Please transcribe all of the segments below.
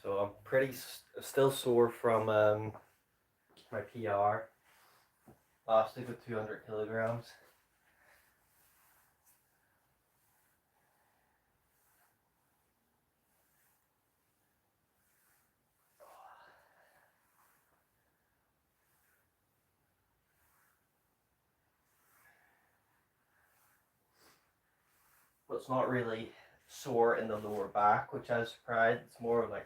So I'm still sore from my PR last week with 200 kilograms. But it's not really sore in the lower back, which I was surprised. It's more like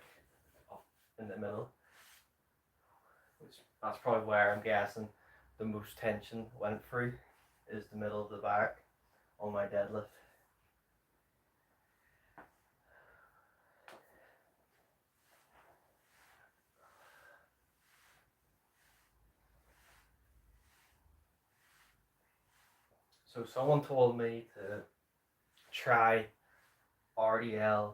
up in the middle, which that's probably where I'm guessing the most tension went through, is the middle of the back on my deadlift. So someone told me to try RDL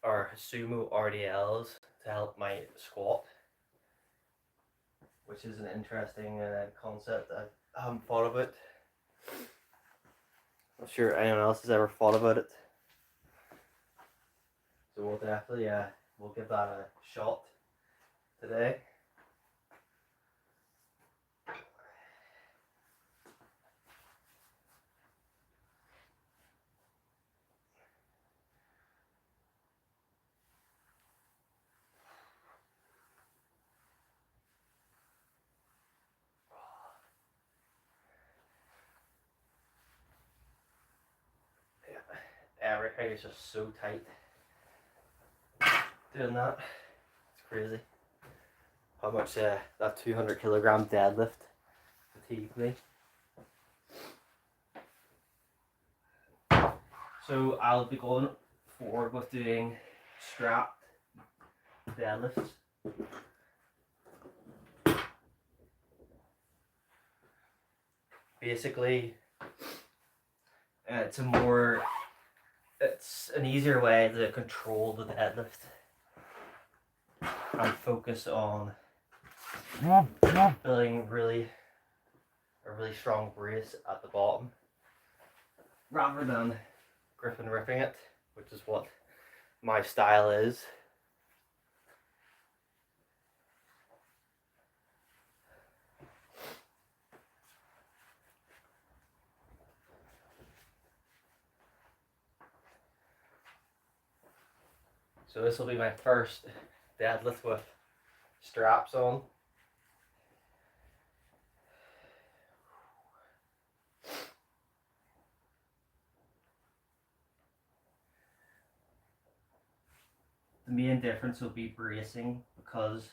or sumo RDLs to help my squat, which is an interesting concept that I haven't thought about. Not sure anyone else has ever thought about it. So we'll definitely we'll give that a shot today. Everything is just so tight. Doing that, it's crazy. How much that 200 kilogram deadlift fatigued me. So I'll be going forward with doing strapped deadlifts. Basically, it's an easier way to control the deadlift and focus on building a really strong brace at the bottom rather than gripping and ripping it, which is what my style is. So this will be my first deadlift with straps on. The main difference will be bracing, because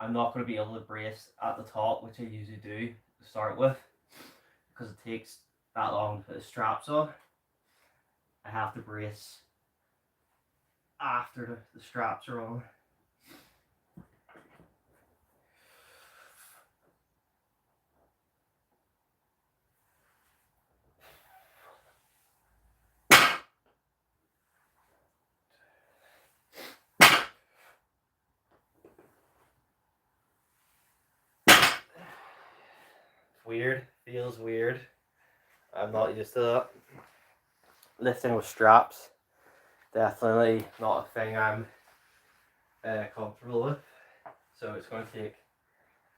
I'm not going to be able to brace at the top, which I usually do to start with, because it takes that long to put the straps on. I have to brace after the straps are on. Weird, feels weird. I'm not used to that. Lifting with straps, definitely not a thing I'm comfortable with. So it's going to take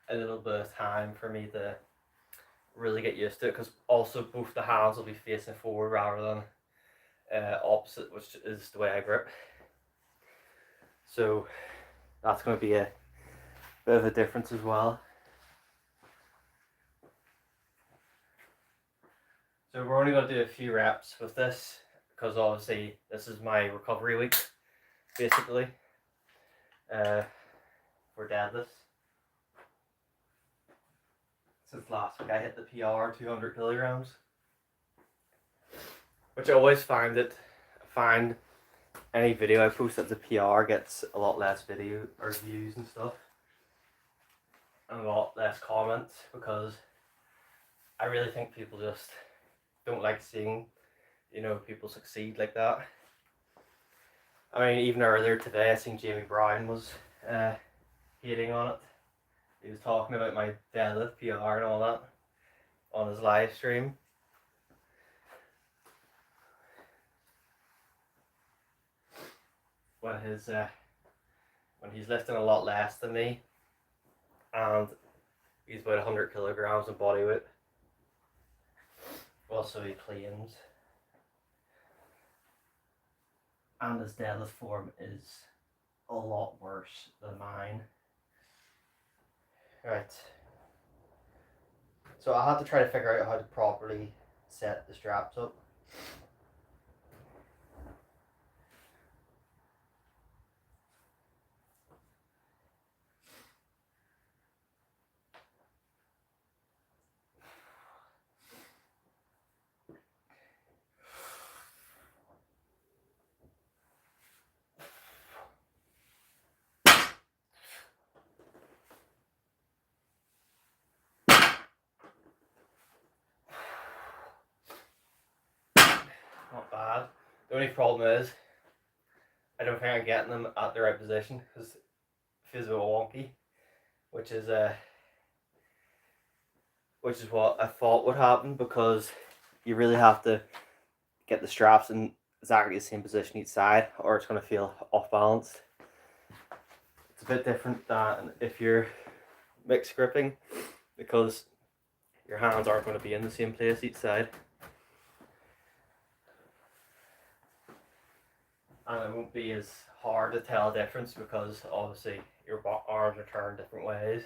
a little bit of time for me to really get used to it, because also both the hands will be facing forward rather than opposite, which is the way I grip. So that's going to be a bit of a difference as well. So we're only going to do a few reps with this, because obviously this is my recovery week, basically, for deadlifts. Since last week I hit the PR 200 kilograms, which I always find any video I post at the PR gets a lot less video or views and stuff, and a lot less comments, because I really think people just don't like seeing, people succeed like that. I mean, even earlier today I seen Jamie Brown was hating on it. He was talking about my deadlift PR and all that on his live stream. when he's lifting a lot less than me, and he's about 100 kilograms in body weight. Well, so he claims. And his deadlift form is a lot worse than mine. Right. So I had to try to figure out how to properly set the straps up. Not bad. The only problem is I don't think I'm getting them at the right position because it feels a bit wonky, which is what I thought would happen, because you really have to get the straps in exactly the same position each side or it's going to feel off balanced. It's a bit different than if you're mixed gripping, because your hands aren't going to be in the same place each side. And it won't be as hard to tell a difference because obviously your arms are turned different ways.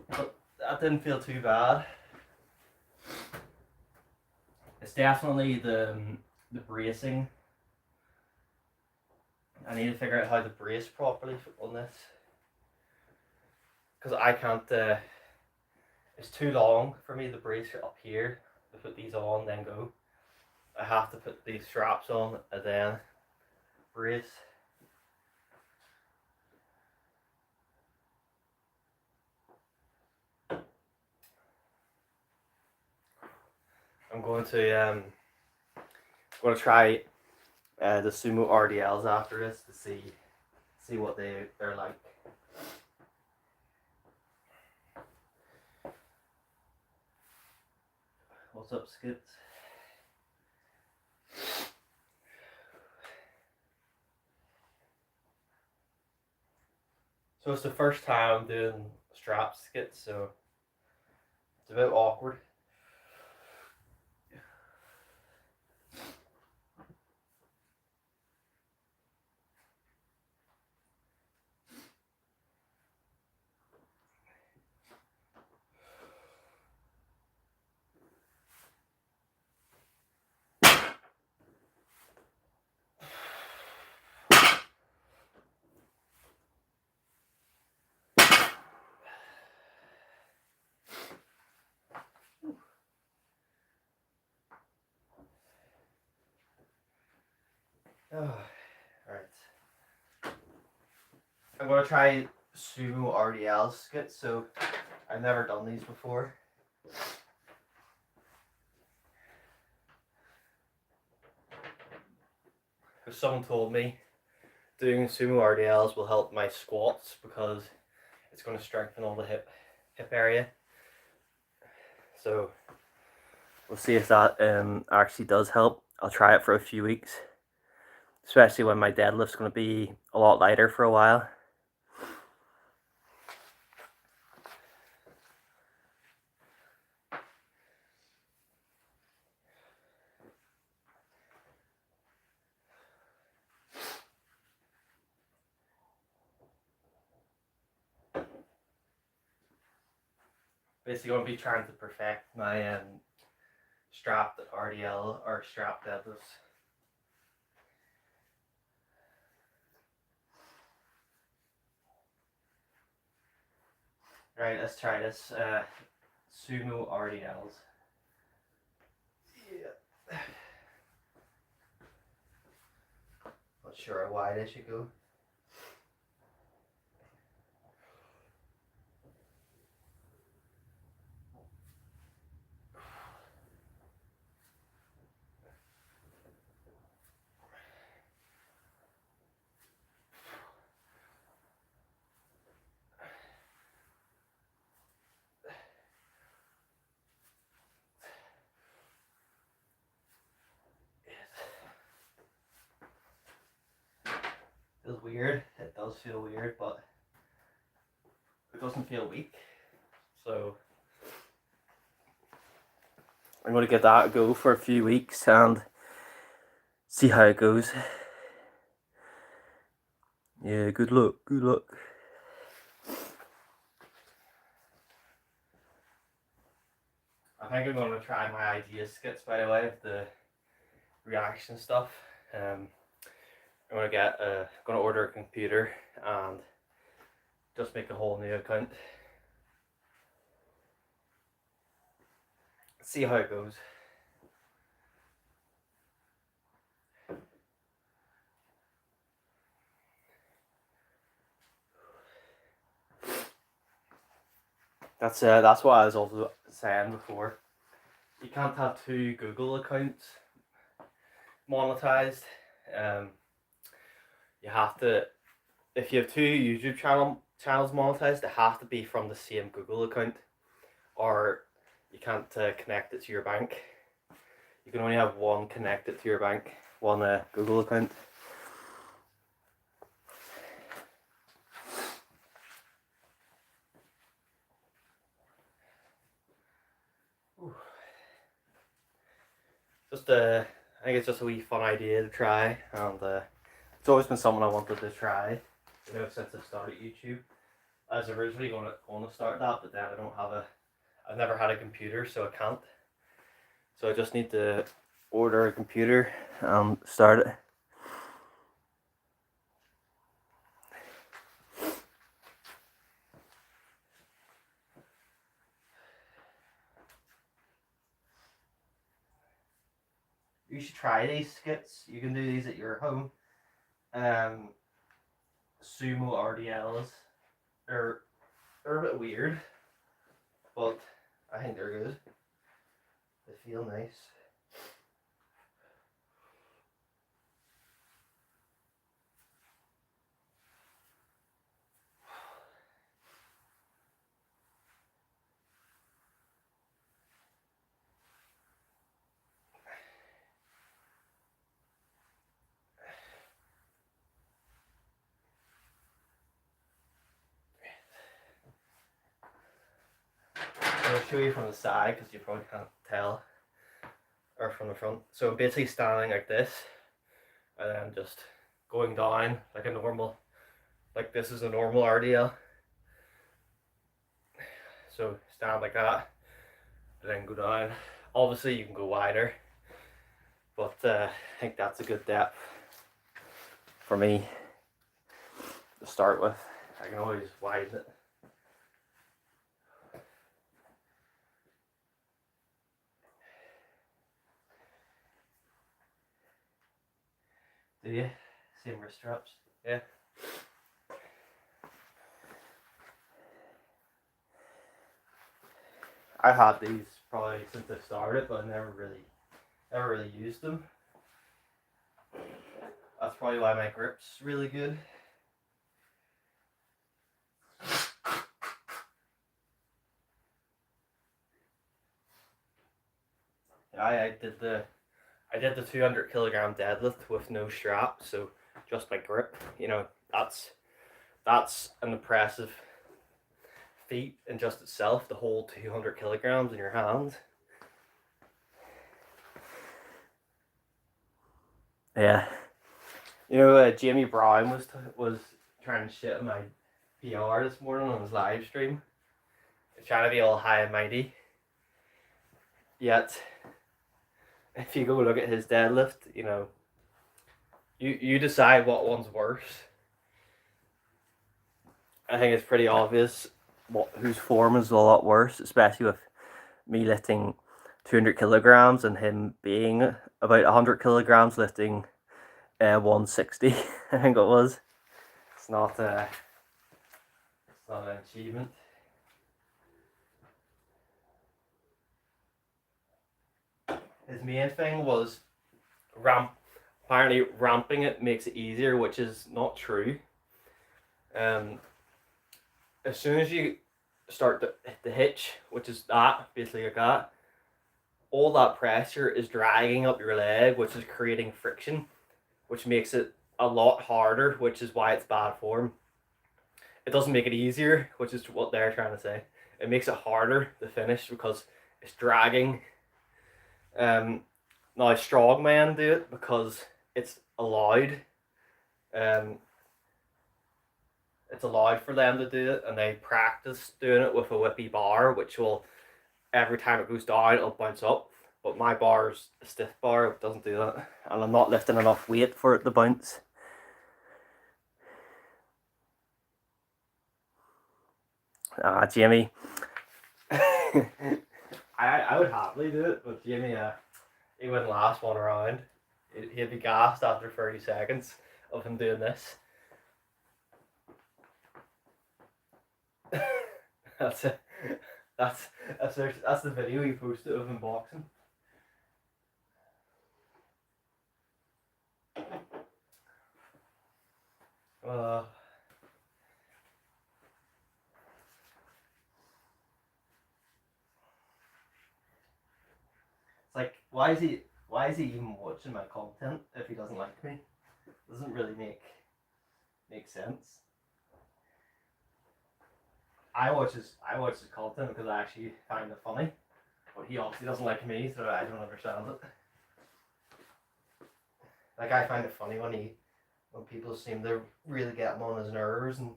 But that didn't feel too bad. It's definitely the bracing. I need to figure out how to brace properly on this, because I can't, it's too long for me to brace up here to put these on then go. I have to put these straps on and then brace. I'm going to try the sumo RDLs after this to see what they're like. What's up, Skids? So it's the first time doing strap skits, so it's a bit awkward. Oh, right. I'm going to try sumo RDL skits, so I've never done these before. If someone told me doing sumo RDLs will help my squats because it's going to strengthen all the hip area. So we'll see if that actually does help. I'll try it for a few weeks, especially when my deadlift's going to be a lot lighter for a while. Basically going to be trying to perfect my strapped RDL or strapped deadlifts. Right, let's try this sumo RDLs. Yeah. Not sure how wide I should go. feels weird. It does feel weird, but it doesn't feel weak. So I'm going to give that a go for a few weeks and see how it goes. Yeah, good luck, good luck. I think I'm going to try my idea skits, by the way, of the reaction stuff. I'm going to order a computer and just make a whole new account. See how it goes. That's what I was also saying before. You can't have 2 Google accounts monetized. You have to, if you have 2 YouTube channels monetized, they have to be from the same Google account, or you can't connect it to your bank. You can only have one connected to your bank, one Google account. Just I think it's just a wee fun idea to try, and it's always been something I wanted to try, you know, since I started YouTube. I was originally going to start that, but then I've never had a computer, so I can't. So I just need to order a computer and start it. You should try these skits. You can do these at your home. Sumo RDLs. They're a bit weird, but I think they're good. They feel nice. I'll show you from the side because you probably can't tell, or from the front. So I'm basically standing like this, and then just going down like a normal, like this is a normal RDL. So stand like that, and then go down. Obviously you can go wider, but I think that's a good depth for me to start with. I can always widen it. Do you? Same wrist straps? Yeah. I've had these probably since I started, but I never really used them. That's probably why my grip's really good. I did the 200 kilogram deadlift with no strap, so just my grip. You know, that's an impressive feat in just itself, to hold 200 kilograms in your hand. Yeah, you know, Jamie Brown was trying to shit on my PR this morning on his live stream, trying to be all high and mighty. Yet, if you go look at his deadlift, you know, you decide what one's worse. I think it's pretty obvious whose form is a lot worse, especially with me lifting 200 kilograms and him being about 100 kilograms lifting 160. I think it was. It's not an achievement. His main thing was apparently ramping it makes it easier, which is not true. As soon as you start the hitch, which is basically like that, all that pressure is dragging up your leg, which is creating friction, which makes it a lot harder, which is why it's bad form. It doesn't make it easier, which is what they're trying to say. It makes it harder to finish because it's dragging. Now strongmen do it because it's allowed. Um, it's allowed for them to do it, and they practice doing it with a whippy bar, which will, every time it goes down, it'll bounce up. But my bar is a stiff bar, it doesn't do that, and I'm not lifting enough weight for it to bounce. Jamie, I would happily do it, but Jamie, he wouldn't last one round. He'd be gassed after 30 seconds of him doing this. That's it. That's the video he posted of him boxing. It's like, why is he even watching my content if he doesn't like me? Doesn't really make sense. I watch his content because I actually find it funny, but he obviously doesn't like me, so I don't understand it. Like, I find it funny when people seem to really get him on his nerves and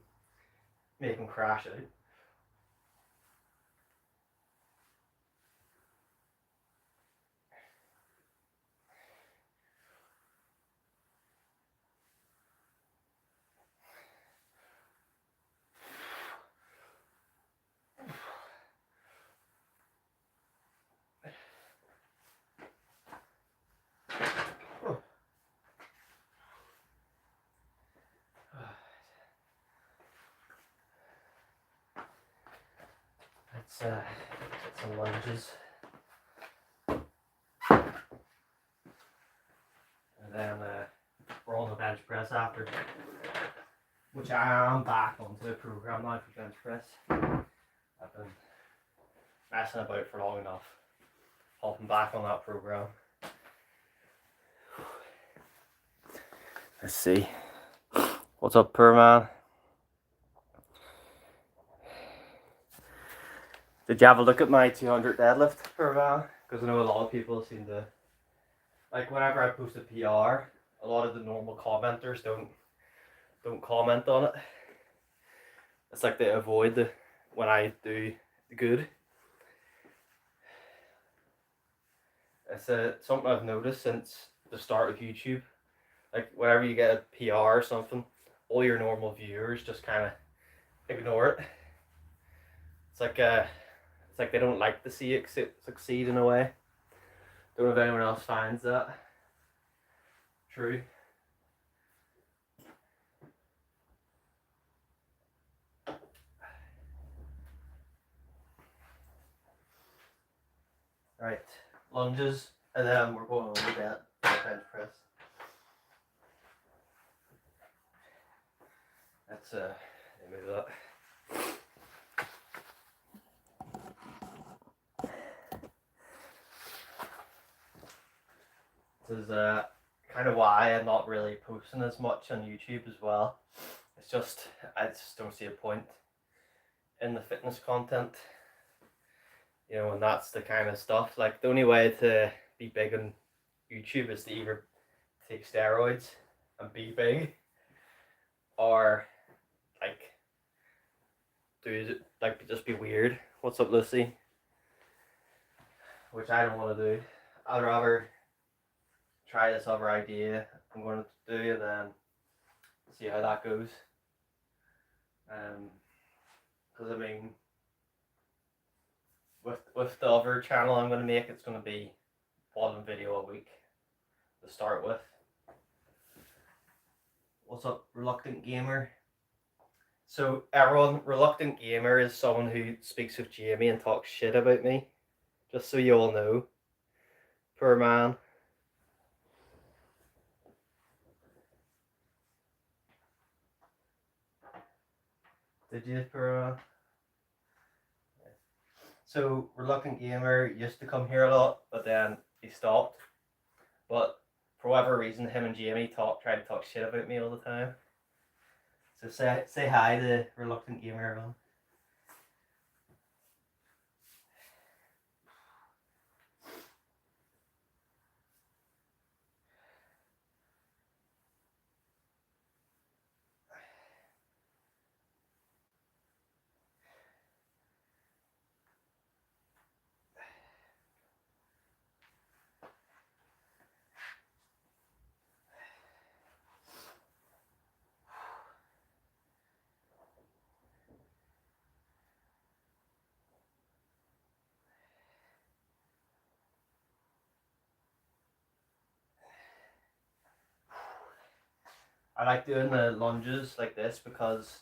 make him crash out. Let's get some lunges. And then we're on the bench press after, which I am back onto the program now for bench press. I've been messing about for long enough. Hopping back on that program. Let's see. What's up, poor man? Did you have a look at my 200 deadlift, poor man? Because I know a lot of people seem to, like, whenever I post a PR, a lot of the normal commenters don't comment on it. It's like they avoid when I do the good. It's something I've noticed since the start of YouTube. Like, whenever you get a PR or something, all your normal viewers just kind of ignore it. It's like they don't like to see it succeed in a way. Don't know if anyone else finds that true. Right, lunges, and then we're going over that bench press. Let's move that. This is kind of why I'm not really posting as much on YouTube as well. It's just, I just don't see a point in the fitness content. You know, and that's the kind of stuff, like, the only way to be big on YouTube is to either take steroids and be big, or just be weird. What's up, Lucy? Which I don't want to do. I'd rather try this other idea I'm going to do and then see how that goes. Because I mean, with the other channel I'm going to make, it's going to be one video a week to start with. What's up, Reluctant Gamer? So everyone, Reluctant Gamer is someone who speaks with Jamie and talks shit about me. Just so you all know. Poor man. Did you, poor man? So Reluctant Gamer used to come here a lot, but then he stopped. But for whatever reason, him and Jamie try to talk shit about me all the time. So say hi to Reluctant Gamer, everyone. I like doing the lunges like this because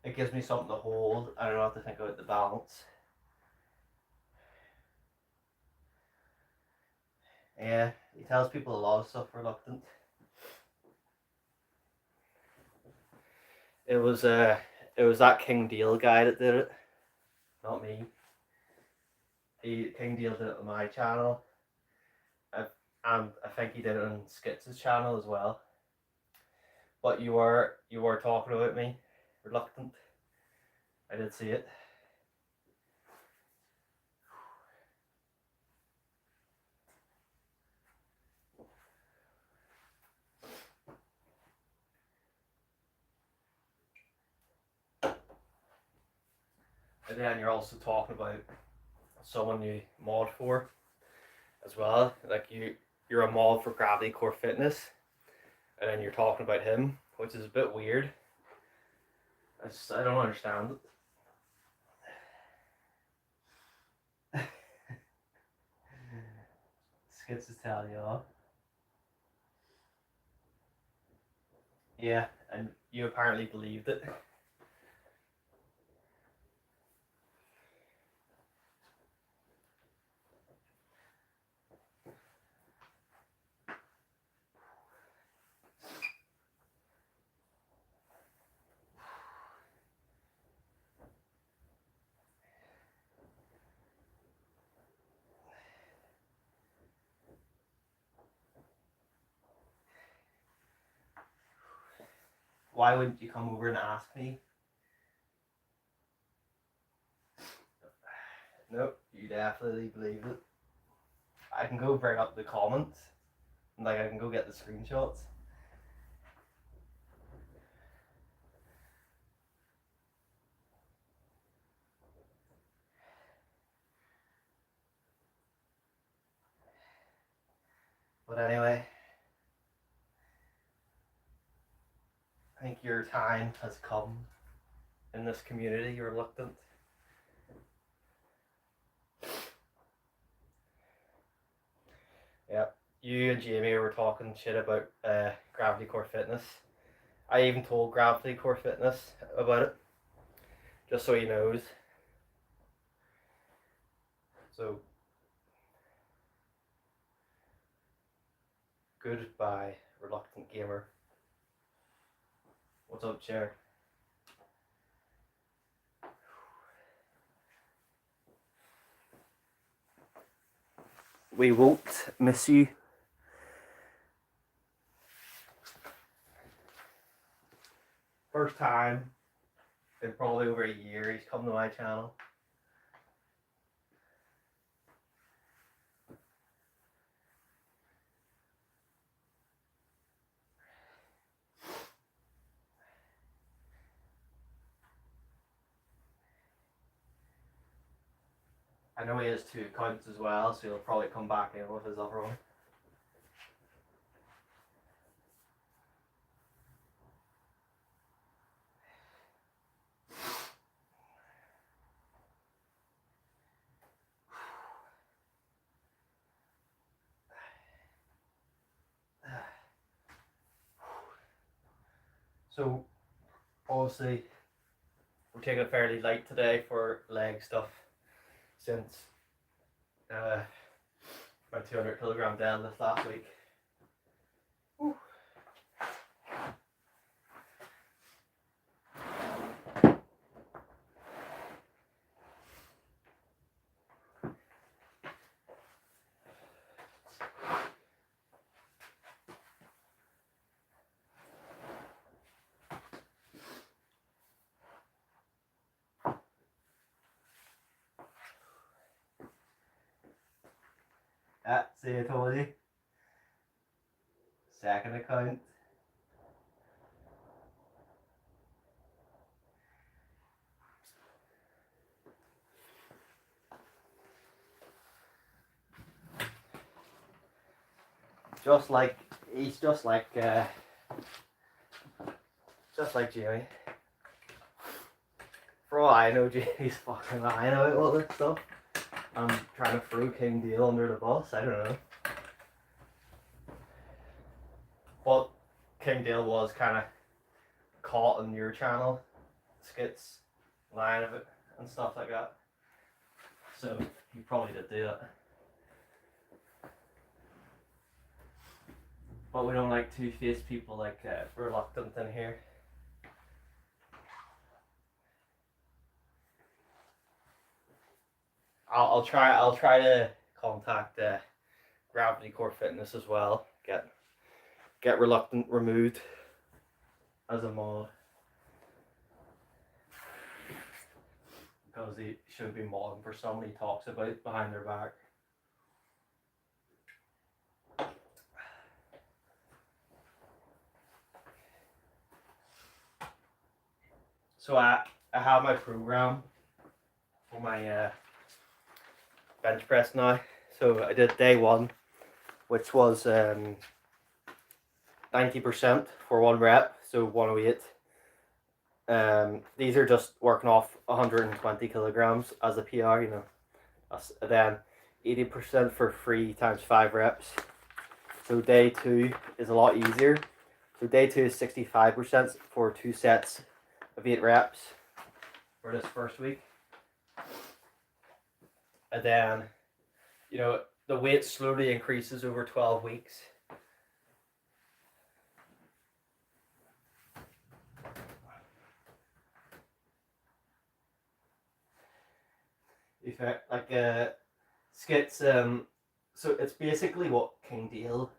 it gives me something to hold. I don't have to think about the balance. Yeah, he tells people a lot of stuff, Reluctant. It was that King Deal guy that did it, not me. King Deal did it on my channel, and I think he did it on Skits' channel as well. But you were talking about me, Reluctant. I did see it. And then you're also talking about someone you mod for as well. Like you're a mod for Gravity Core Fitness, and then you're talking about him, which is a bit weird. I don't understand it. Skits is telling you off. Yeah, and you apparently believed it. Why wouldn't you come over and ask me? Nope, you definitely believed it. I can go bring up the comments. Like, I can go get the screenshots. But anyway, I think your time has come in this community. You're reluctant. Yep. You and Jamie were talking shit about Gravity Core Fitness. I even told Gravity Core Fitness about it, just so he knows. So, goodbye, Reluctant Gamer. What's up, Chair? We won't miss you. First time in probably over a year he's come to my channel. I know he has 2 accounts as well, so he'll probably come back in with his other one. So, obviously, we're taking it fairly light today for leg stuff, since my 200 kilogram deadlift last week. Whew. See, I told you. Second account. He's just like Jamie. For all I know, Jamie's fucking lying about all this stuff. I'm trying to throw King Dale under the bus. I don't know. But King Dale was kind of caught on your channel, skits, lying of it and stuff like that. So he probably did do that. But we don't like two-faced people like Reluctant in here. I'll try to contact Gravity Core Fitness as well. Get Reluctant removed as a mod, because he should be modding for somebody he talks about behind their back. So I have my program for my bench press now. So I did day one, which was 90% for 1 rep, so 108. These are just working off 120 kilograms as a PR, you know. Then 80% for 3 times 5 reps. So day 2 is a lot easier. So day 2 is 65% for 2 sets of 8 reps for this first week. And then, you know, the weight slowly increases over 12 weeks. Effect like skits. So it's basically what King Dale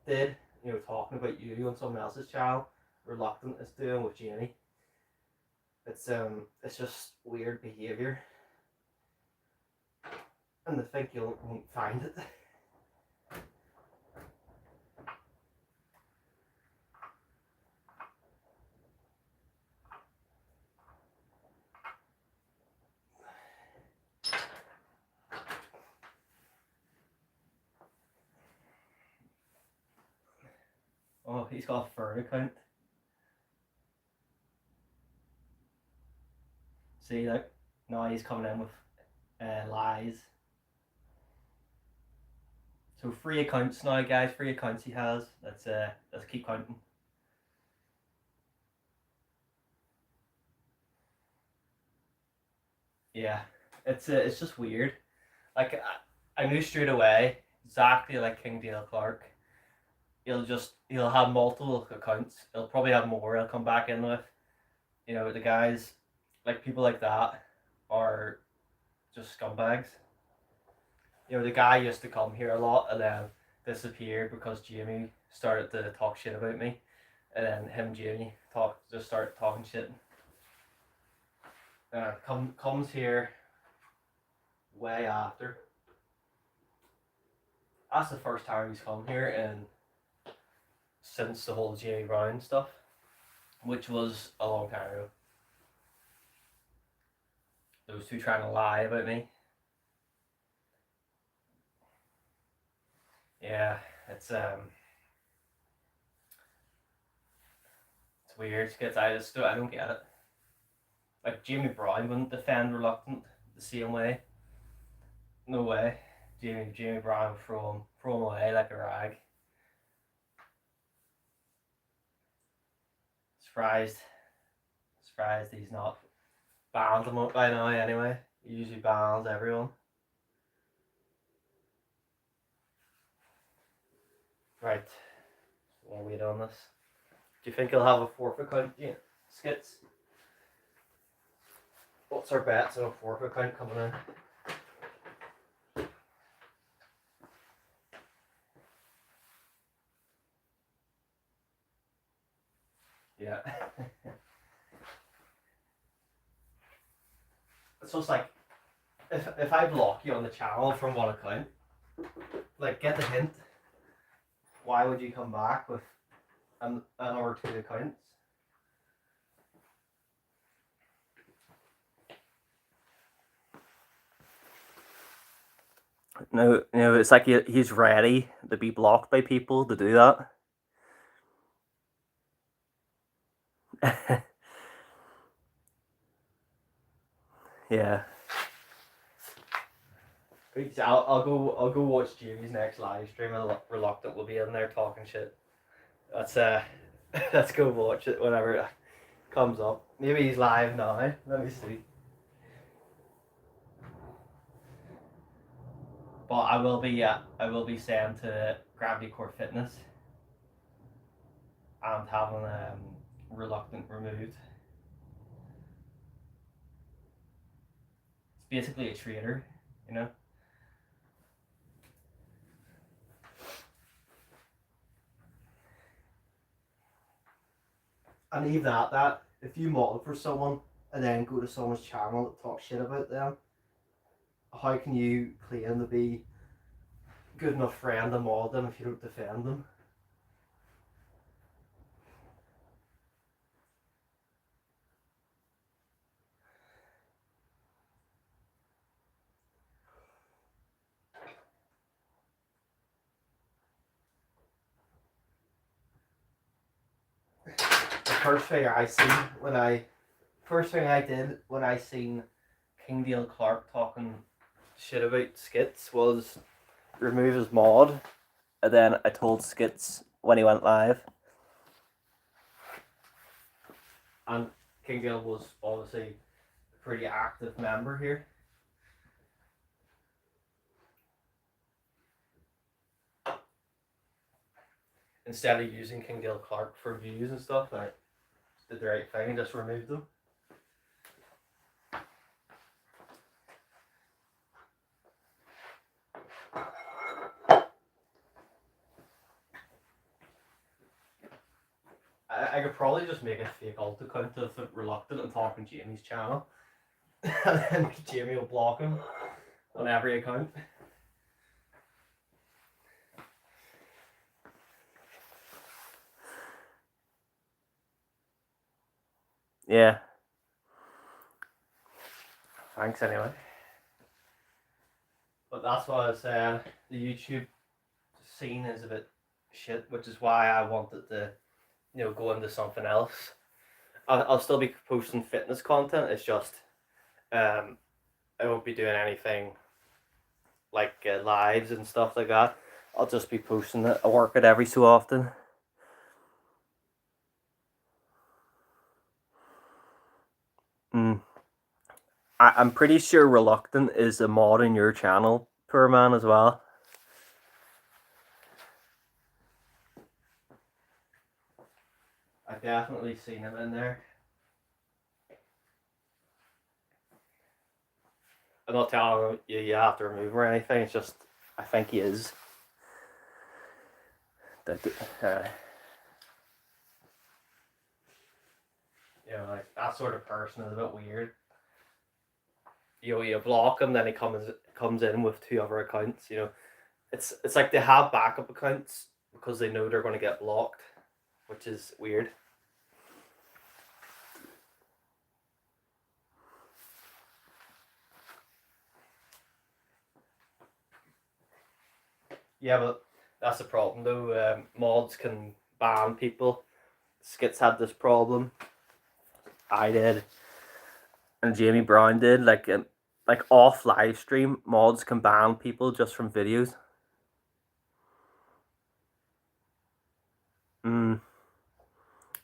did, you know, talking about you on someone else's channel. Reluctant is doing with Jamie. It's just weird behavior, and I think you won't find it. Oh, he's got a fur account. See, like, now he's coming in with lies. So 3 accounts now, guys. 3 accounts he has. Let's keep counting. Yeah, it's just weird. Like I knew straight away, exactly like King Dale Clark. He'll have multiple accounts. He'll probably have more. He'll come back in with, you know, the guys, like people like that, are just scumbags. You know, the guy used to come here a lot and then disappeared because Jamie started to talk shit about me, and then him and Jamie just started talking shit. Comes here way after. That's the first time he's come here and since the whole Jamie Brown stuff, which was a long time ago. Those two trying to lie about me. Yeah, it's weird. I don't get it. Like Jamie Brown wouldn't defend Reluctant the same way. No way. Jamie Brown would throw him away like a rag. Surprised he's not banned him up by now anyway. He usually bans everyone. Right. We'll wait on this. Do you think he'll have a 4th account? Yeah. Skits. What's our bets on a 4th account coming in? Yeah. It's just like if I block you on the channel from one account, like get the hint. Why would you come back with an or two accounts? No, it's like he's ready to be blocked by people to do that. Yeah. I'll go watch Jamie's next live stream. And Reluctant will be in there talking shit. Let's let's go watch it whenever it comes up. Maybe he's live now. Let me see. But I will be saying to Gravity Core Fitness and having Reluctant removed. It's basically a traitor, you know. And even that if you model for someone and then go to someone's channel that talk shit about them, how can you claim to be good enough friend to model them if you don't defend them? The first thing I did when I seen Kingdale Clark talking shit about Skits was remove his mod, and then I told Skits when he went live. And Kingdale was obviously a pretty active member here. Instead of using Kingdale Clark for views and stuff, I did the right thing and just removed them. I could probably just make a fake alt account of Reluctant and talking Jamie's channel. And then Jamie will block him on every account. Yeah. Thanks anyway. But that's what I was saying. The YouTube scene is a bit shit, which is why I wanted to, go into something else. I'll still be posting fitness content. It's just, I won't be doing anything like lives and stuff like that. I'll just be posting it. I work it every so often. I'm pretty sure Reluctant is a mod in your channel, poor man, as well. I've definitely seen him in there. I'm not telling you have to remove him or anything. It's just I think he is. Like that sort of person is a bit weird. You block him, then he comes in with two other accounts. It's like they have backup accounts because they know they're going to get blocked, which is weird. Yeah, but that's the problem though. Mods can ban people. Skits had this problem. I did, and Jamie Brown did. Like off live stream, mods can ban people just from videos.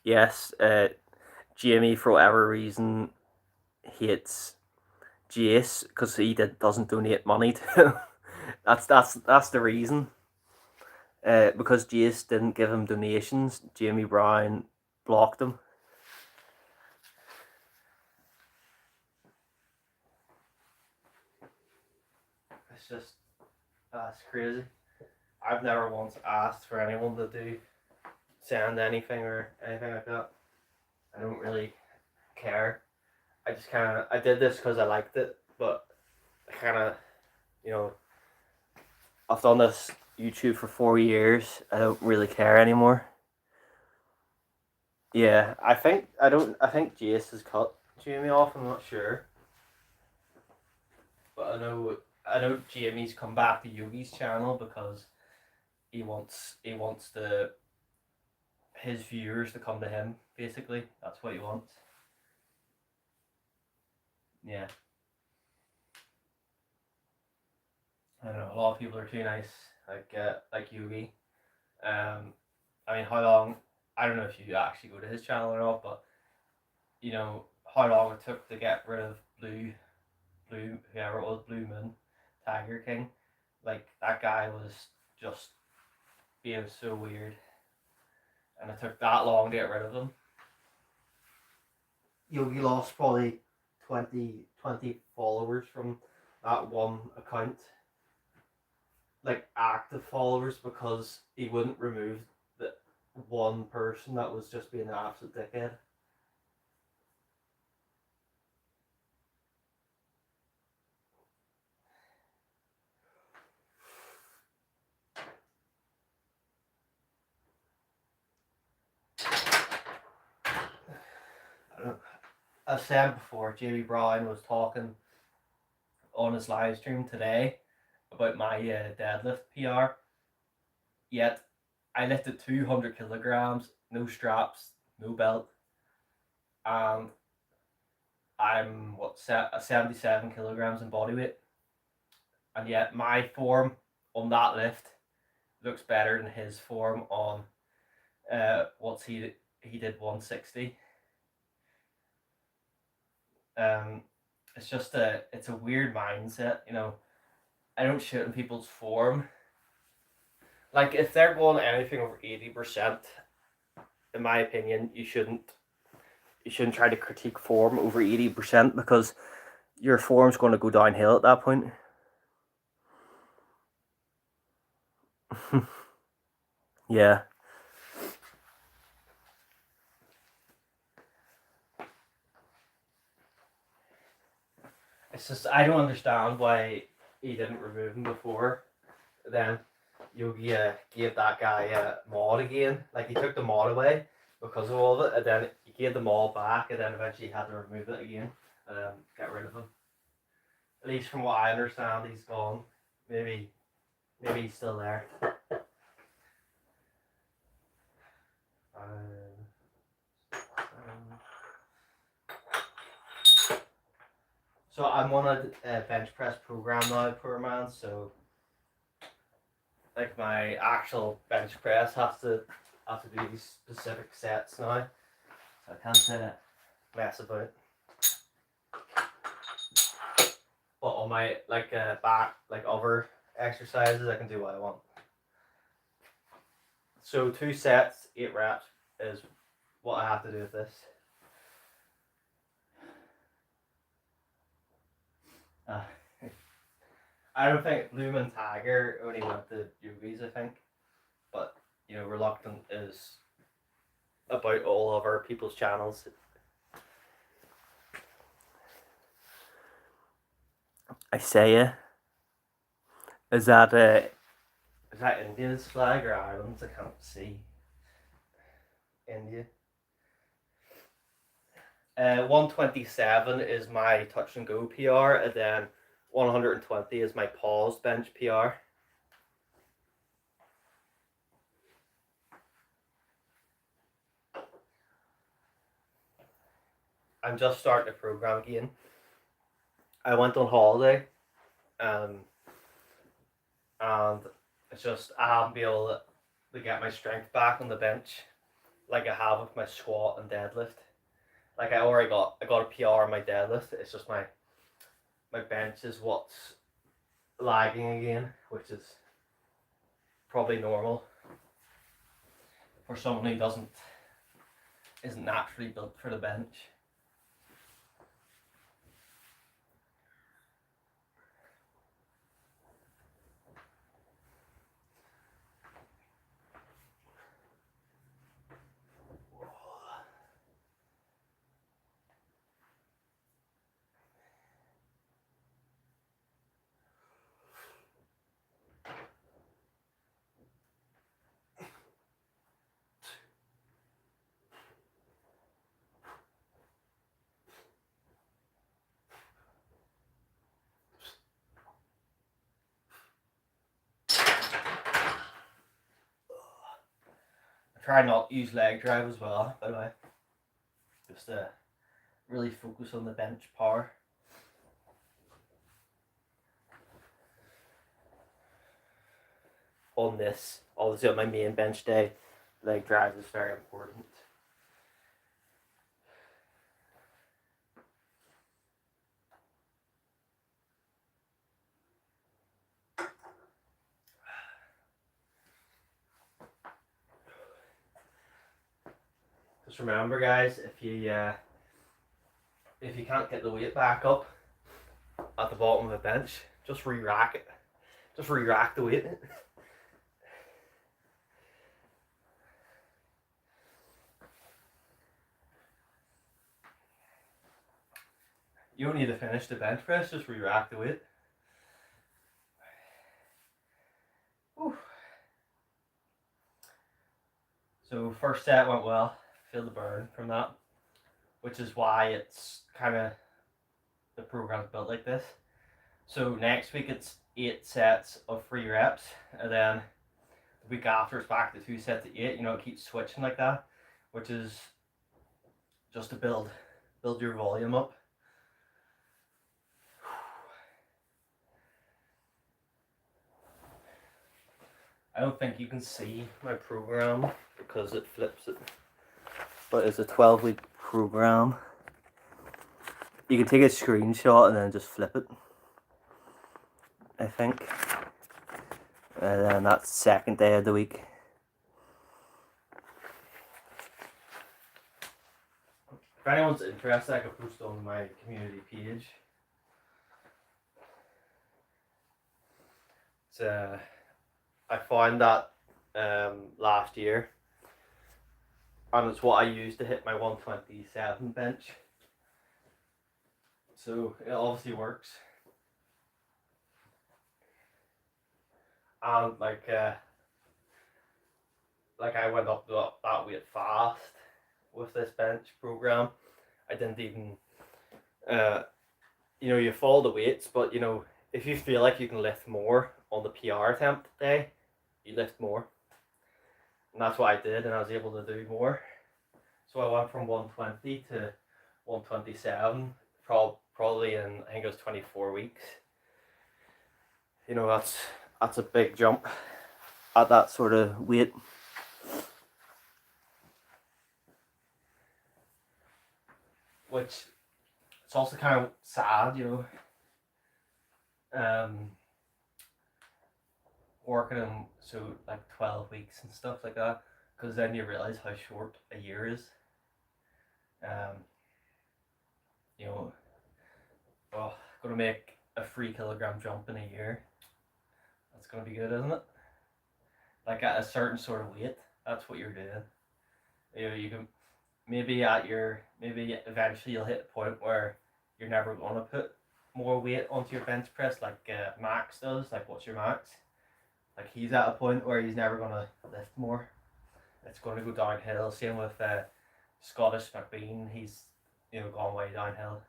Yes, Jamie for whatever reason hates Jace because he doesn't donate money to him. that's the reason. Because Jace didn't give him donations, Jamie Brown blocked him. It's just that's crazy. I've never once asked for anyone to send anything or anything like that. I don't really care. I did this because I liked it, but I kind of, I've done this YouTube for 4 years. I don't really care anymore. Yeah, I think Jace has cut Jamie off. I'm not sure, but I know Jamie's come back to Yogi's channel because he wants his viewers to come to him. Basically, that's what he wants. Yeah. I don't know. A lot of people are too nice, like Yogi. I mean, how long? I don't know if you actually go to his channel or not, but you know how long it took to get rid of whoever it was, Blue Moon, Tiger King. Like that guy was just being so weird, and it took that long to get rid of him. Yogi lost probably 20 followers from that one account, like active followers, because he wouldn't remove the one person that was just being an absolute dickhead. I've said before, Jamie Brown was talking on his live stream today about my deadlift PR. Yet I lifted 200 kilograms, no straps, no belt, and I'm 77 kilograms in body weight, and yet my form on that lift looks better than his form on what's he did 160. It's just it's a weird mindset, you know. I don't shit in people's form. Like if they're going anything over 80%, in my opinion, you shouldn't try to critique form over 80% because your form's going to go downhill at that point. Yeah. It's just I don't understand why he didn't remove him before. Then Yogi gave that guy a mod again. Like he took the mod away because of all of it, and then he gave the mod back, and then eventually he had to remove it again and get rid of him. At least from what I understand, he's gone. Maybe he's still there. So I'm on a bench press program now, poor man. So like my actual bench press has to do these specific sets now. So I can't mess about. But on my back other exercises, I can do what I want. So 2 sets, 8 reps is what I have to do with this. I don't think Bloom and Tiger only went to Yogi's, I think. But, you know, Reluctant is about all of our people's channels. Isaiah. Is that India's flag or Ireland's? I can't see. India. 127 is my touch and go PR, and then 120 is my pause bench PR. I'm just starting the program again. I went on holiday, and it's just I haven't been able to get my strength back on the bench like I have with my squat and deadlift. Like I got a PR on my deadlift. It's just my bench is what's lagging again, which is probably normal for someone who isn't naturally built for the bench. Try not to use leg drive as well, by the way. Just to really focus on the bench power. On this, obviously on my main bench day, leg drive is very important. Just remember, guys, if you can't get the weight back up at the bottom of the bench, just re-rack it. Just re-rack the weight. You don't need to finish the bench press, just re-rack the weight. Whew. So first set went well, feel the burn from that, which is why it's kind of, the program's built like this. So next week it's 8 sets of 3 reps, and then the week after it's back to 2 sets of 8. You know, it keeps switching like that, which is just to build your volume up. I don't think you can see my program because it flips it, but it's a 12-week program. You can take a screenshot and then just flip it, I think. And then that's the second day of the week. If anyone's interested, I can post on my community page. It's I found that last year, and it's what I used to hit my 127 bench. So it obviously works. And like I went up that weight fast with this bench program. I didn't even, you know, you follow the weights, but you know, if you feel like you can lift more on the PR attempt day, you lift more. And that's what I did, and I was able to do more. So I went from 120 to 127, probably in, I think it was 24 weeks. You know, that's a big jump at that sort of weight. Which, it's also kind of sad, you know, working in so like 12 weeks and stuff like that, because then you realize how short a year is. You know, oh, gonna make a 3 kilogram jump in a year. That's gonna be good, isn't it? Like at a certain sort of weight, that's what you're doing. You know, you can maybe eventually you'll hit a point where you're never gonna put more weight onto your bench press like Max does. Like, what's your Max? Like, he's at a point where he's never gonna lift more. It's gonna go downhill. Same with Scottish McBean. He's, you know, gone way downhill.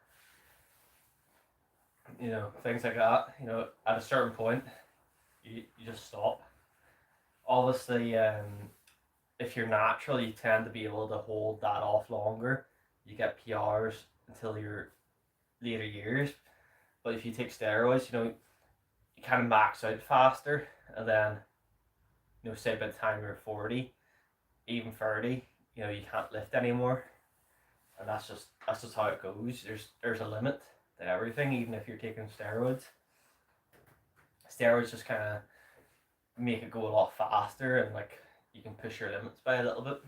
You know, things like that. You know, at a certain point, you just stop. Obviously, if you're natural, you tend to be able to hold that off longer. You get PRs until your later years. But if you take steroids, you know, you kind of max out faster, and then, you know, say by the time you're 40, even 30, you know, you can't lift anymore. And that's just how it goes. There's a limit to everything, even if you're taking steroids. Steroids just kind of make it go a lot faster, and like, you can push your limits by a little bit.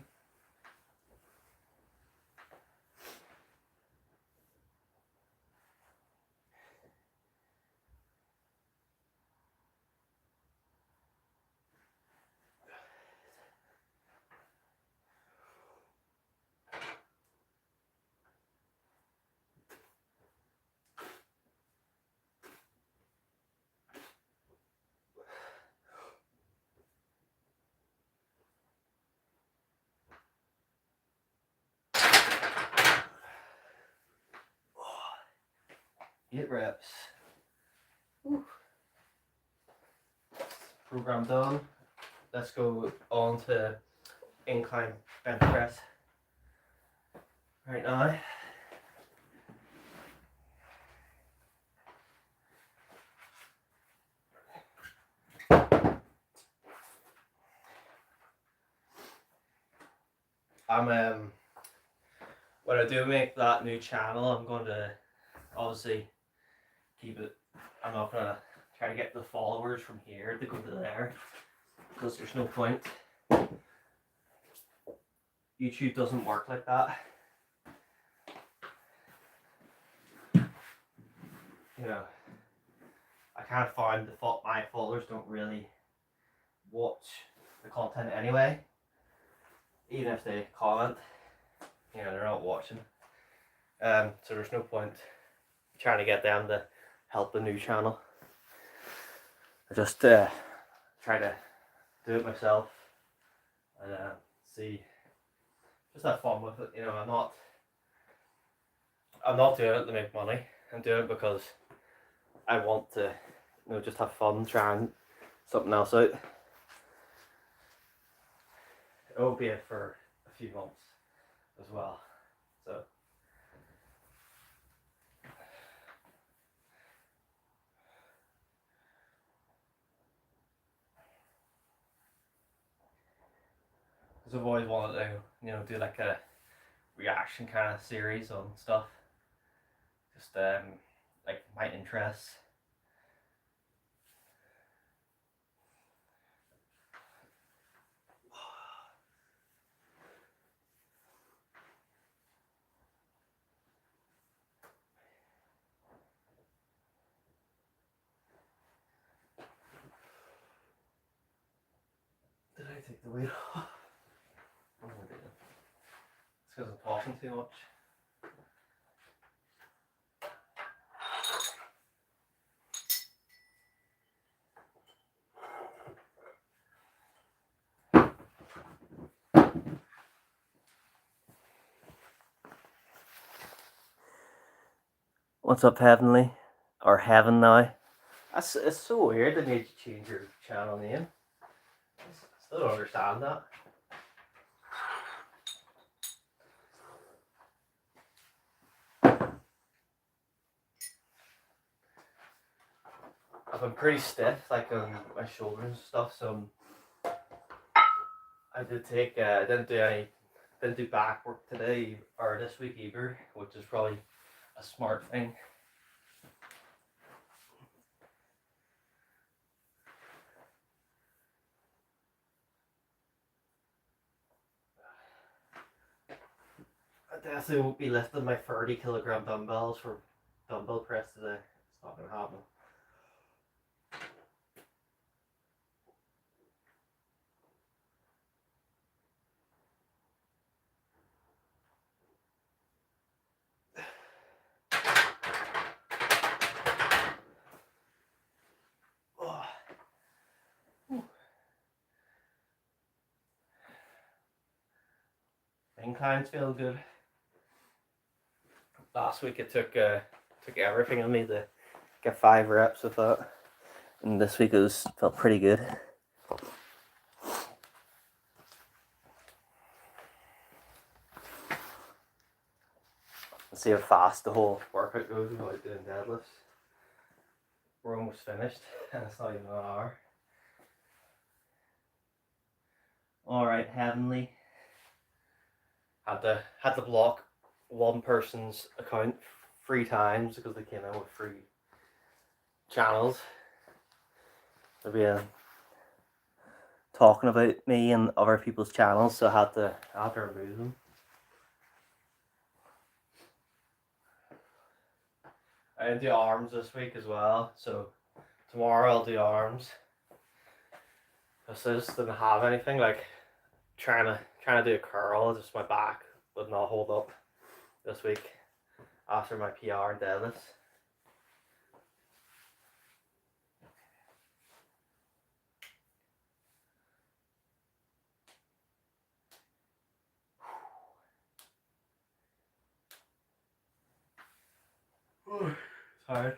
Eight reps. Whew. Program done. Let's go on to incline bench press right now. When I do make that new channel, I'm going to obviously keep it. I'm not going to try to get the followers from here to go to there, because there's no point. YouTube doesn't work like that. You know, I kind of find my followers don't really watch the content anyway. Even if they comment, you know, they're not watching. So there's no point trying to get them to help the new channel. I just try to do it myself and see, just have fun with it. You know, I'm not doing it to make money. I'm doing it because I want to, you know, just have fun trying something else out. It will be for a few months as well. So because I've always wanted to, you know, do like a reaction kind of series on stuff. Just like my interests. Did I take the weight off? Oh, I didn't. It's because I'm talking too much. What's up, Heavenly? Or Heaven now? It's so weird they made you change your channel name. I still don't understand that. I've been pretty stiff, like on my shoulders and stuff, so I did take, I didn't do back work today, or this week either, which is probably a smart thing. I definitely won't be lifting my 30-kilogram dumbbells for dumbbell press today. It's not going to happen. Inclines feel good. Last week it took everything on me to get 5 reps with that, and this week felt pretty good. Let's see how fast the whole workout goes without doing deadlifts. We're almost finished, and it's not even an hour. All right, Heavenly. Had to block one person's account 3 times because they came in with 3 channels. They've been talking about me and other people's channels, so I had to remove them. I didn't do arms this week as well, so tomorrow I'll do arms. Because I just didn't have anything, like trying to do a curl, just my back would not hold up this week after my PR and deadlifts. It's hard.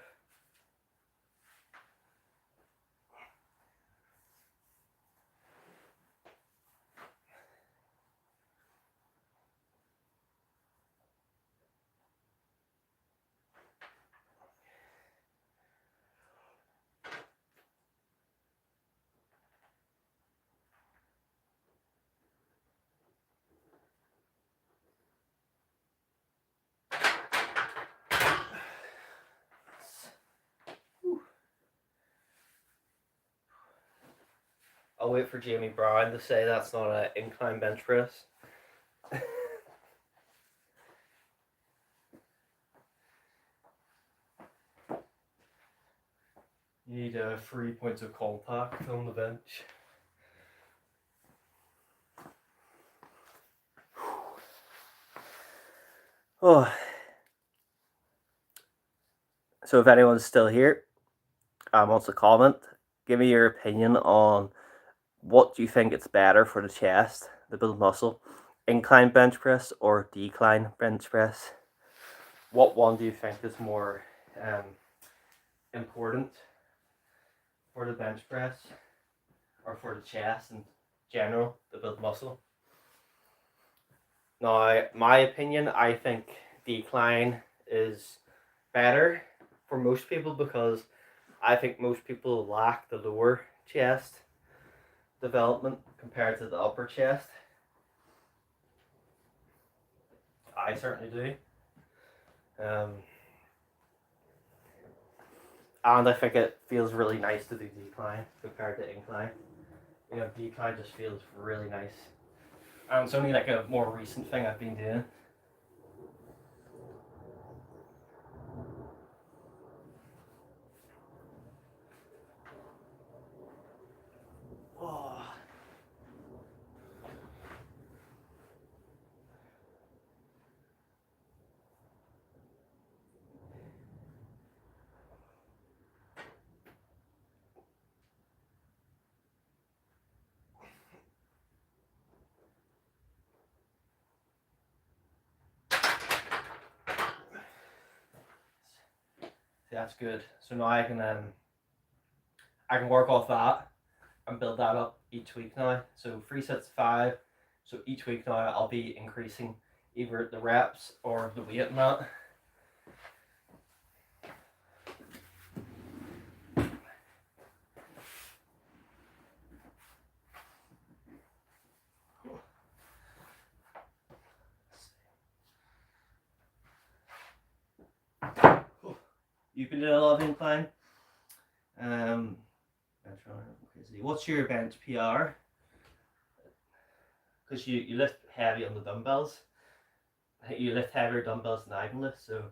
I'll wait for Jamie Brown to say that's not an incline bench press. You need 3 points of contact on the bench. Oh. So if anyone's still here, wants to comment, give me your opinion on what do you think it's better for the chest, to build muscle, incline bench press or decline bench press? What one do you think is more important for the bench press or for the chest in general to build muscle? Now, my opinion, I think decline is better for most people because I think most people lack the lower chest development compared to the upper chest. I certainly do. And I think it feels really nice to do decline compared to incline. You know, decline just feels really nice. And it's only like a more recent thing I've been doing. Oh. That's good. So now I can work off that and build that up each week now. So 3 sets of 5. So each week now I'll be increasing either the reps or the weight in that. You've been doing a lot of incline. What's your bench PR? Because you lift heavy on the dumbbells. You lift heavier dumbbells than I can lift, so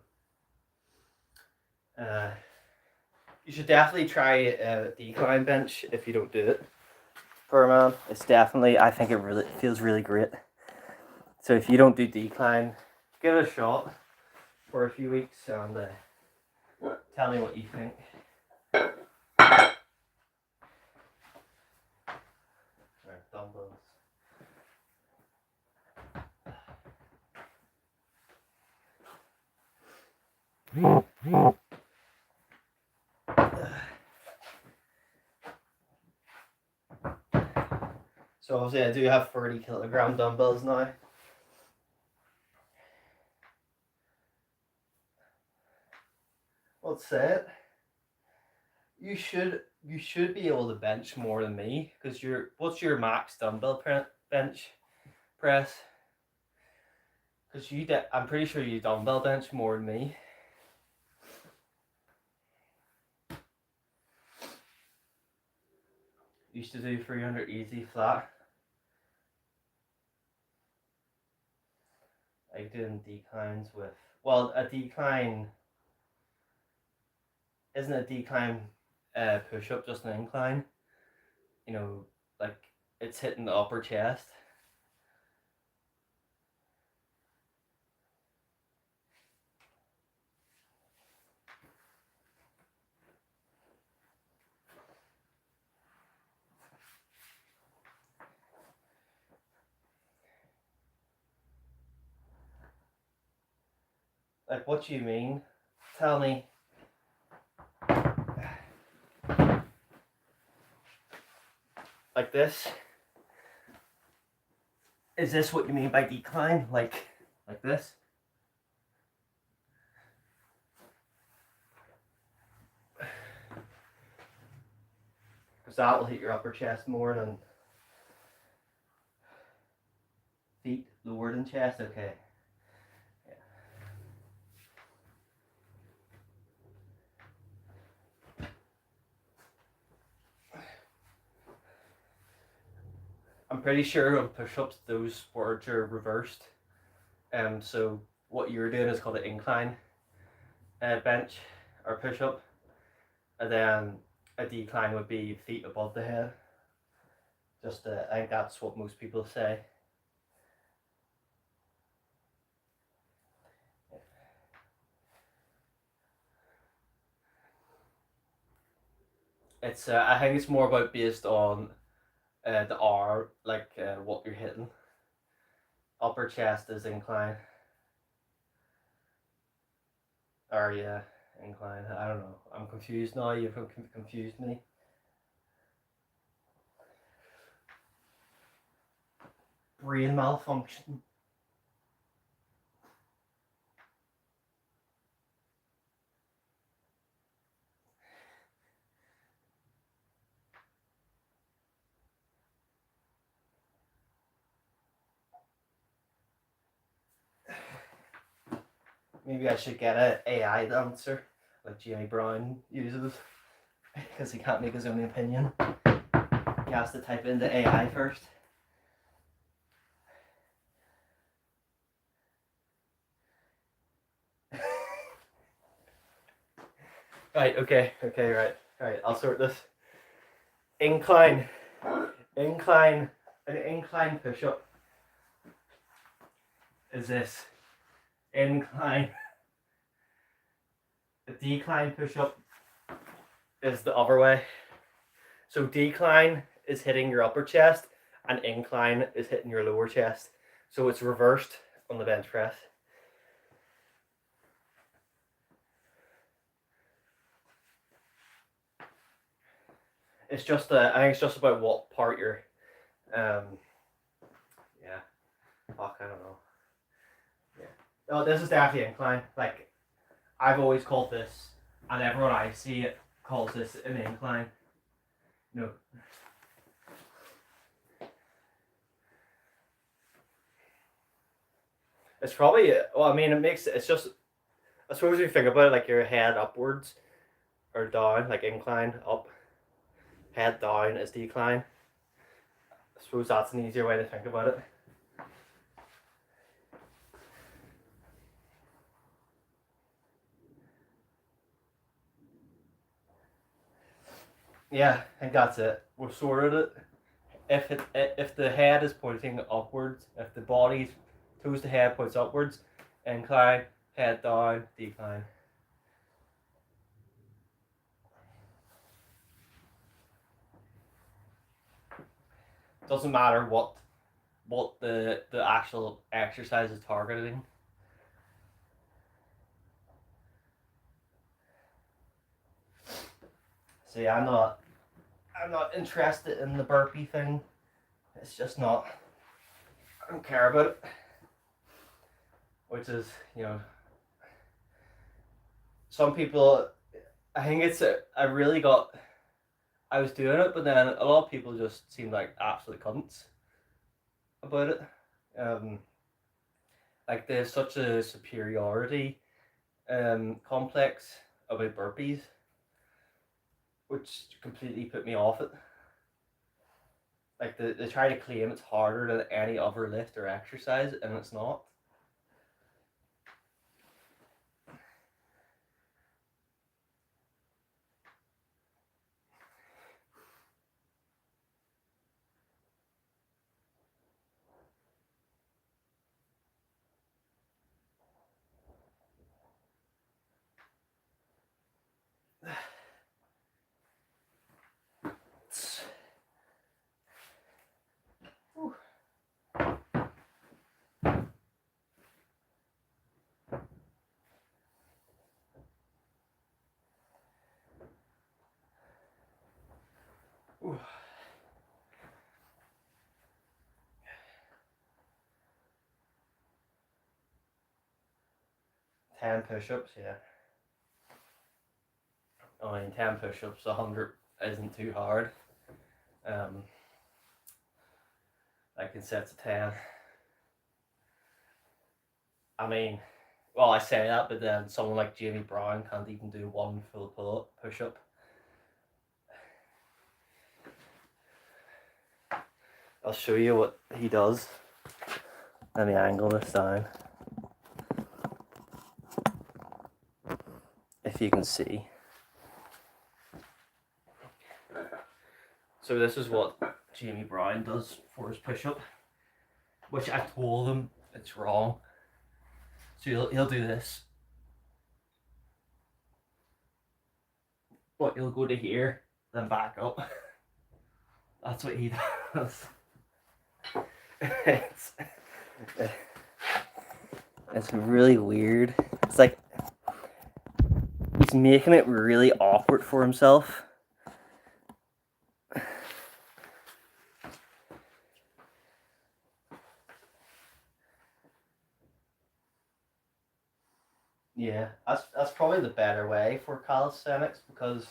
you should definitely try a decline bench if you don't do it. For a man, it's definitely, I think it feels really great. So if you don't do decline, give it a shot for a few weeks and tell me what you think. Right, dumbbells. So obviously I do have 30 kilogram dumbbells now. Let's say it. You should be able to bench more than me because what's your max dumbbell bench press? Because I'm pretty sure you dumbbell bench more than me. Used to do 300 easy flat. Like doing declines with, well, a decline isn't a decline push up just an incline. You know, like it's hitting the upper chest. Like, what do you mean? Tell me. Like this? Is this what you mean by decline? Like this? Because that will hit your upper chest more than feet lower than chest. Okay. I'm pretty sure on push-ups those words are reversed. So what you're doing is called an incline bench or push-up, and then a decline would be feet above the head. Just I think that's what most people say. It's I think it's more about based on the R, like what you're hitting. Upper chest is incline. Or yeah, incline. I don't know. I'm confused now. You've confused me. Brain malfunction. Maybe I should get an AI dancer like Jimmy Brown uses because he can't make his own opinion. He has to type into AI first. Right, okay, right. I'll sort this. Incline. An incline push-up is this. Incline. The decline push-up is the other way. So decline is hitting your upper chest and incline is hitting your lower chest. So it's reversed on the bench press. It's just I think it's just about what part you're yeah. Fuck, I don't know. Yeah. Oh, this is definitely incline. Like I've always called this, and everyone I see it calls this an incline. No. It's probably well, I mean it makes it's just I suppose if you think about it like your head upwards or down, like incline up, head down is decline. I suppose that's an easier way to think about it. Yeah, I think that's it. We've sorted it. If the head is pointing upwards, if the body's toes to head points upwards, incline, head down, decline. Doesn't matter what the actual exercise is targeting. See, I'm not interested in the burpee thing. It's just not. I don't care about it. Which is, some people. I think it's. I really got. I was doing it, but then a lot of people just seemed like absolute cunts about it. Um, like there's such a superiority complex about burpees, which completely put me off it. Like they try to claim it's harder than any other lift or exercise, and it's not. Ooh. 10 push-ups, yeah. I mean, 10 push-ups, 100 isn't too hard. Like in sets of 10. I mean, well, I say that, but then someone like Jamie Brown can't even do one full push-up. I'll show you what he does. Let me angle this down. If you can see. So this is what Jamie Brown does for his push-up, which I told him it's wrong. So he'll do this. But he'll go to here, then back up. That's what he does. It's really weird. It's like he's making it really awkward for himself. Yeah, that's probably the better way for calisthenics, because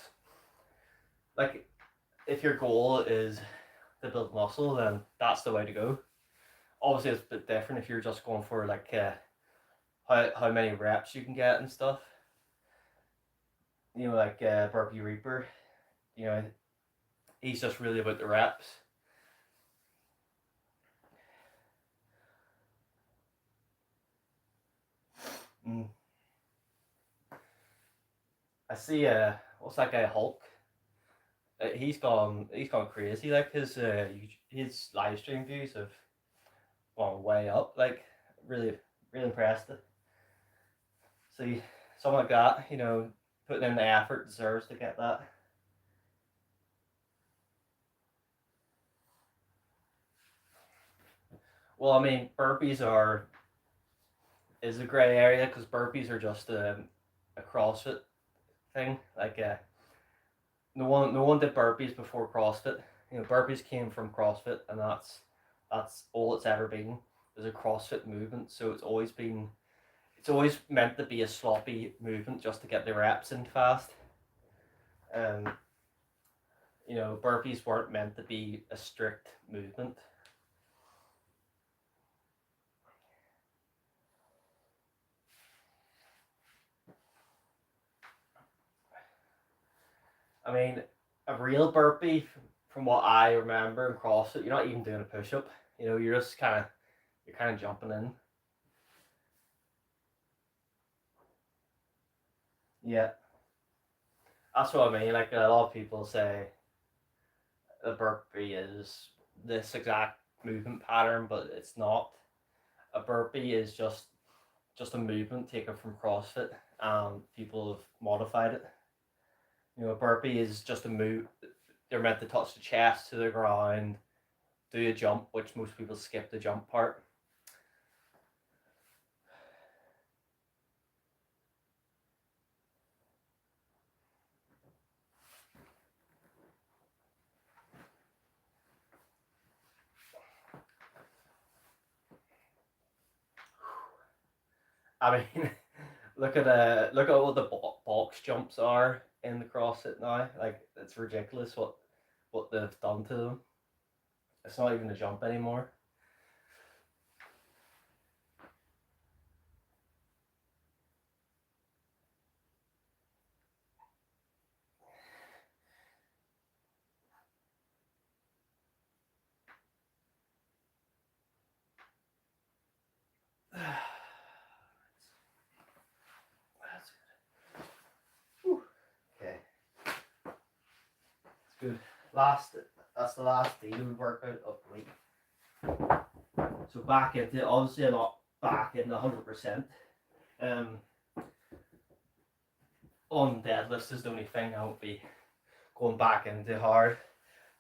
like if your goal is to build muscle, then that's the way to go. Obviously it's a bit different if you're just going for like how many reps you can get and stuff. You know, like Burpee Reaper, you know, he's just really about the reps. I see what's that guy, Hulk? He's gone crazy. Like his live stream views have gone way up. Like really impressed. See, someone like that, you know, putting in the effort deserves to get that. Well, I mean, burpees is a grey area, because burpees are just a CrossFit thing. Like no one did burpees before CrossFit. You know, burpees came from CrossFit, and that's all it's ever been, is a CrossFit movement. So it's always meant to be a sloppy movement just to get the reps in fast. You know, burpees weren't meant to be a strict movement. I mean, a real burpee, from what I remember in CrossFit, you're not even doing a push-up. You know, you're just kind of jumping in. Yeah, that's what I mean. Like a lot of people say, a burpee is this exact movement pattern, but it's not. A burpee is just a movement taken from CrossFit, and people have modified it. You know, a burpee is just a move. They're meant to touch the chest to the ground, do a jump, which most people skip the jump part. I mean, look at what the box jumps are in the CrossFit now. Like, it's ridiculous what they've done to them. It's not even a jump anymore. That's good. Whew. Okay, it's good. That's the last deload workout of the week. So back into, obviously I'm not back in 100%. On deadlifts is the only thing I won't be going back into hard.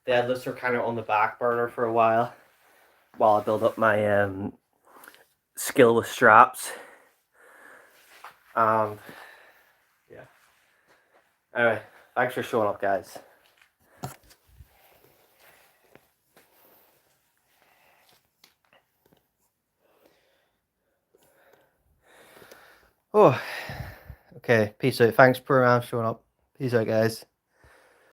Deadlifts are kind of on the back burner for a while I build up my skill with straps. Yeah. Anyway, thanks for showing up, guys. Oh, okay. Peace out. Thanks for showing up. Peace out, guys.